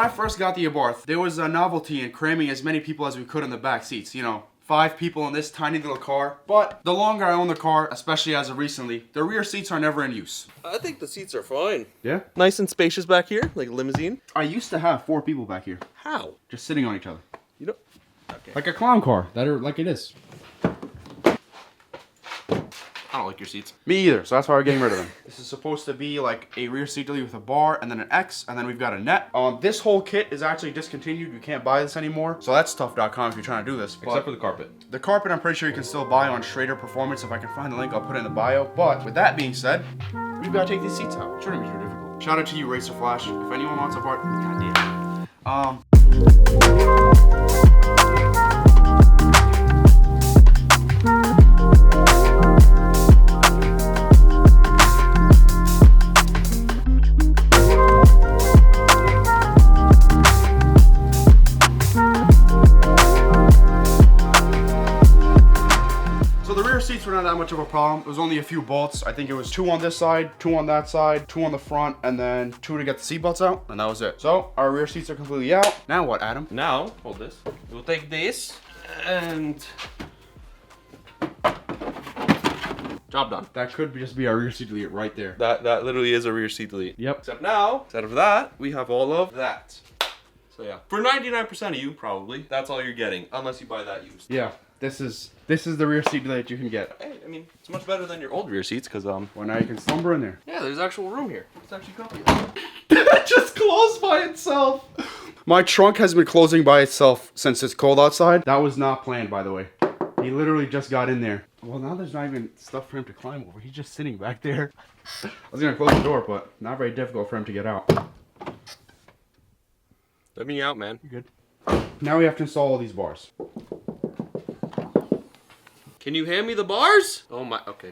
when I first got the Abarth, there was a novelty in cramming as many people as we could in the back seats. You know, 5 people in this tiny little car. But the longer I own the car, especially as of recently, the rear seats are never in use. I think the seats are fine. Yeah? Nice and spacious back here, like a limousine. I used to have 4 people back here. How? Just sitting on each other. You know? Okay. Like a clown car. Like it is. I don't like your seats. Me either, so that's why we're getting rid of them. This is supposed to be like a rear seat delete with a bar and then an X, and then we've got a net. This whole kit is actually discontinued. You can't buy this anymore. So that's stuff.com if you're trying to do this. Except for the carpet. The carpet I'm pretty sure you can still buy on Schrader Performance. If I can find the link, I'll put it in the bio. But with that being said, we've got to take these seats out. It shouldn't be too difficult. Shout out to you, Racer Flash. If anyone wants a part, goddamn. Seats were not that much of a problem. It was only a few bolts. I think it was 2 on this side, 2 on that side, 2 on the front, and then 2 to get the seat belts out, and that was it. So our rear seats are completely out. Now what, Adam? Now, hold this. We'll take this and job done. That could just be our rear seat delete right there. That literally is a rear seat delete. Yep. Except now, instead of that, we have all of that. So yeah, for 99% of you, probably, that's all you're getting, unless you buy that used. Yeah. This is the rear seat delete you can get. Hey, I mean, it's much better than your old rear seats, because well, now you can slumber in there. yeah, there's actual room here. It's actually comfy. It just closed by itself. My trunk has been closing by itself since it's cold outside. That was not planned, by the way. He literally just got in there. Well, now there's not even stuff for him to climb over. He's just sitting back there. I was gonna close the door, but not very difficult for him to get out. Let me out, man. You're good. Now we have to install all these bars. Can you hand me the bars? Oh my, okay.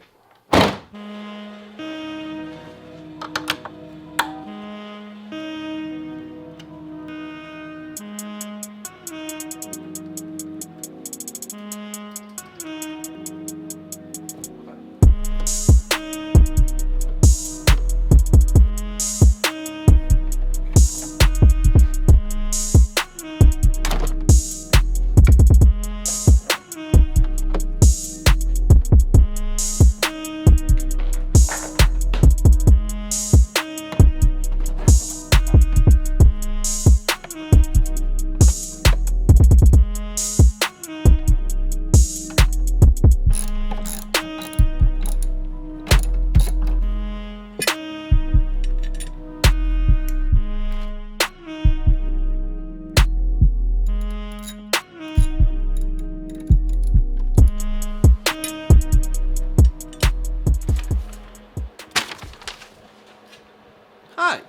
Hi.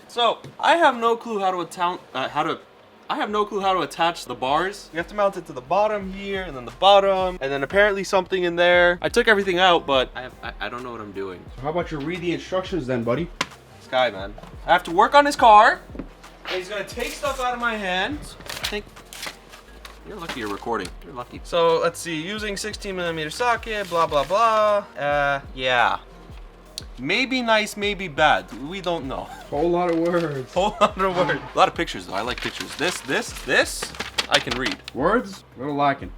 So I have no clue how to attach the bars. You have to mount it to the bottom here, and then the bottom, and then apparently something in there. I took everything out, but I don't know what I'm doing. So how about you read the instructions then, buddy? This guy, man. I have to work on his car, and he's gonna take stuff out of my hands. I think you're lucky you're recording. You're lucky. So let's see, using 16mm socket, blah blah blah. Yeah. Maybe nice, maybe bad. We don't know. Whole lot of words. Whole lot of words. A lot of pictures though. I like pictures. This, I can read. Words? A little lacking.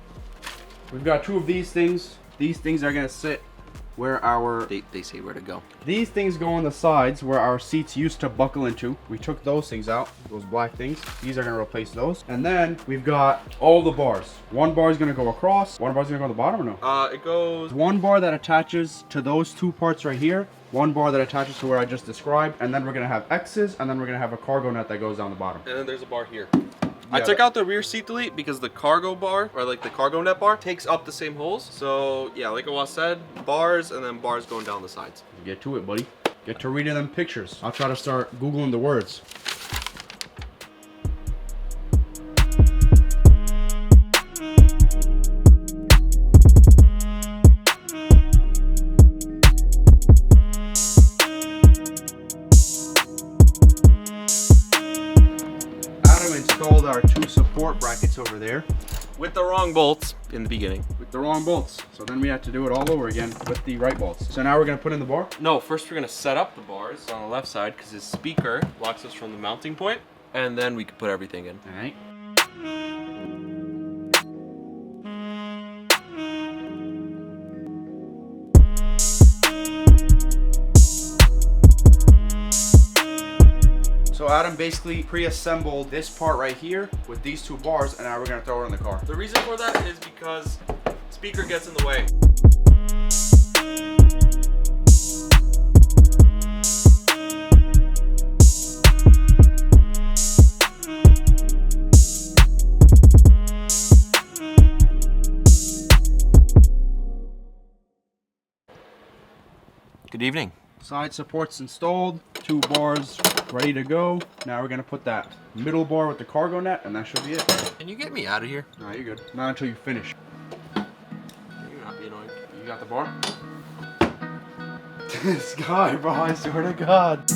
We've got 2 of these things. These things are gonna sit where our... They say where to go. These things go on the sides where our seats used to buckle into. We took those things out, those black things. These are gonna replace those. And then we've got all the bars. 1 bar is gonna go across. 1 bar is gonna go on the bottom or no? It goes... 1 bar that attaches to those 2 parts right here. 1 bar that attaches to where I just described. And then we're gonna have X's, and then we're gonna have a cargo net that goes down the bottom. And then there's a bar here. I took out the rear seat delete because the cargo bar, or like the cargo net bar, takes up the same holes. So yeah, like Awais said, bars and then bars going down the sides. Get to it, buddy. Get to reading them pictures. I'll try to start Googling the words. Installed our 2 support brackets over there with the wrong bolts in the beginning. With the wrong bolts. So then we have to do it all over again with the right bolts. So now we're gonna put in the bar? No, first we're gonna set up the bars on the left side because his speaker blocks us from the mounting point. and then we can put everything in. All right. So Adam basically pre-assembled this part right here with these two bars, and now we're gonna throw it in the car. The reason for that is because speaker gets in the way. Good evening. Side supports installed, two bars ready to go. Now we're gonna put that middle bar with the cargo net, and that should be it. Can you get me out of here? Nah, you're good. Not until you finish. You're not being annoying. You got the bar? This guy, bro, I swear to God.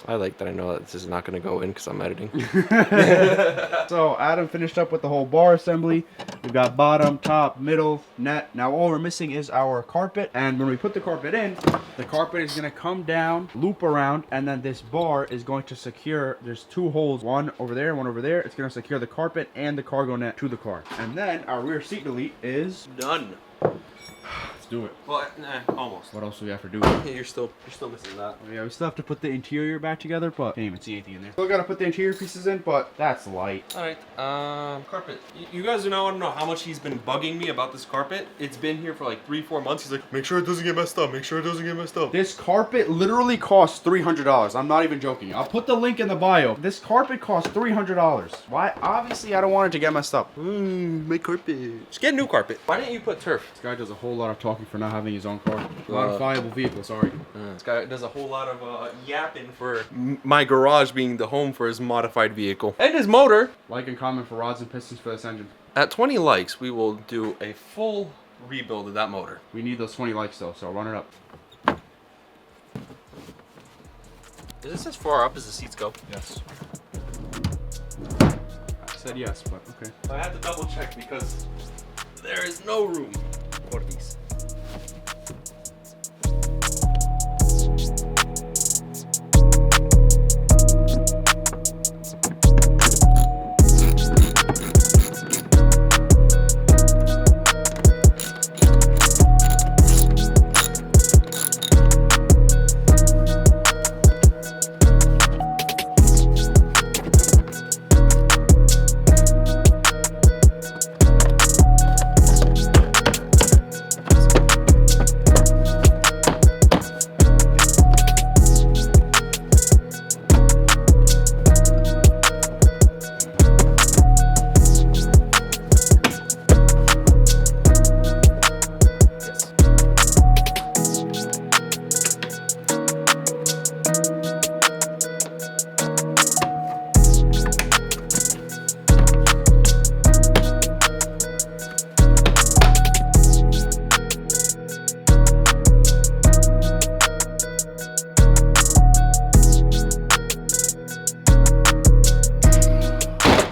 I like that I know that this is not going to go in because I'm editing. So Adam finished up with the whole bar assembly. We've got bottom, top, middle, net. Now all we're missing is our carpet. And when we put the carpet in, the carpet is going to come down, loop around, and then this bar is going to secure, there's two holes, one over there, one over there. It's going to secure the carpet and the cargo net to the car. And then our rear seat delete is Done. Let's do it. Well, almost. What else do we have to do? Yeah, you're still missing that. Yeah, we still have to put the interior back together, but can't even see anything in there. Still gotta put the interior pieces in, but that's light. All right, carpet. You guys do not want to know how much he's been bugging me about this carpet. It's been here for like 3-4 months. He's like, make sure it doesn't get messed up. Make sure it doesn't get messed up. This carpet literally costs $300. I'm not even joking. I'll put the link in the bio. This carpet costs $300. Why? Obviously, I don't want it to get messed up. My carpet. Just get a new carpet. Why didn't you put turf? This guy does a whole lot of talking for not having his own car. Modifiable vehicle, sorry. This guy does a whole lot of yapping for my garage being the home for his modified vehicle. And his motor. Like and comment for rods and pistons for this engine. At 20 likes, we will do a full rebuild of that motor. We need those 20 likes though, so run it up. Is this as far up as the seats go? Yes. I said yes, but okay. I had to double check because there is no room for these.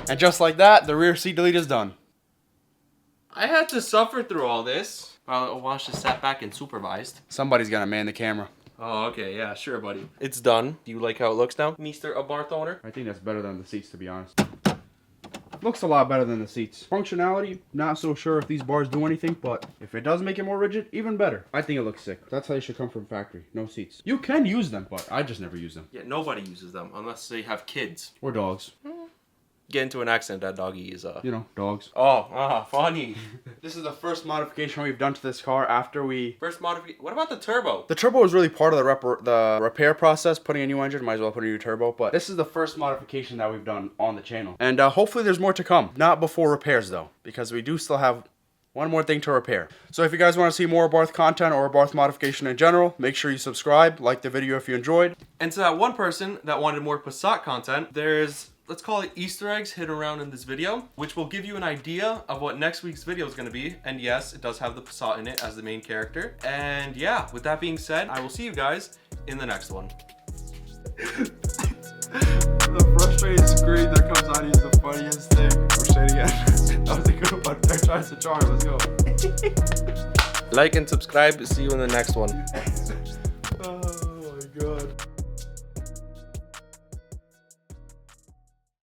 And just like that, the rear seat delete is done. I had to suffer through all this while Awais just sat back and supervised. Somebody's gonna man the camera. Oh, okay, yeah, sure, buddy. It's done. Do you like how it looks now, Mr. Abarth owner? I think that's better than the seats, to be honest. Looks a lot better than the seats. Functionality, not so sure if these bars do anything, but if it does make it more rigid, even better. I think it looks sick. That's how they should come from factory. No seats. You can use them, but I just never use them. Yeah, nobody uses them unless they have kids. Or dogs. Get into an accident, that doggy is You know, dogs. Oh, funny. This is the first modification we've done to this car after we... First modification. What about the turbo? The turbo was really part of the repair process, putting a new engine. Might as well put a new turbo. But this is the first modification that we've done on the channel. And hopefully there's more to come. Not before repairs, though. Because we do still have one more thing to repair. So if you guys want to see more Abarth content or Abarth modification in general, make sure you subscribe, like the video if you enjoyed. And to that one person that wanted more Passat content, there's, let's call it Easter eggs hidden around in this video, which will give you an idea of what next week's video is going to be. And yes, it does have the Passat in it as the main character. And yeah, with that being said, I will see you guys in the next one. The frustrated scream that comes out of you is the funniest thing. We'll say it again. That was a good one. Third time's the charm. Let's go. Like and subscribe. See you in the next one. Oh my god.